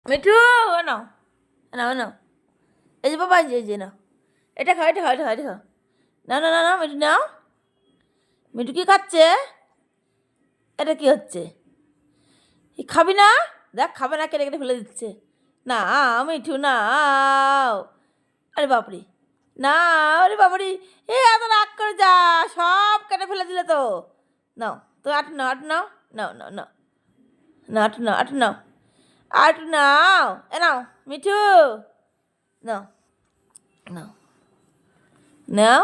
মিঠু নাও নাও নাও, এই যে বাবা, এই যে নাও, এটা খাও, এটা খাও, এটা খাও, এটা খাও, নাও না না না মিঠু নাও। মিঠু কি খাচ্ছে? এটা কি হচ্ছে? খাবি না? দেখ খাবে না, কেটে কেটে ফেলে দিচ্ছে। না মিঠু নাও। আরে বাপরে, না, আরে বাপরে, এত রাগ করে যা, সব কেটে ফেলে দিলে তো। নাও তো, আট নাও, আট নাও, নাও নাও নাও, না আট নাও, আট নাও, আট নাও, এ নাও মিঠু, নাও নাও নাও।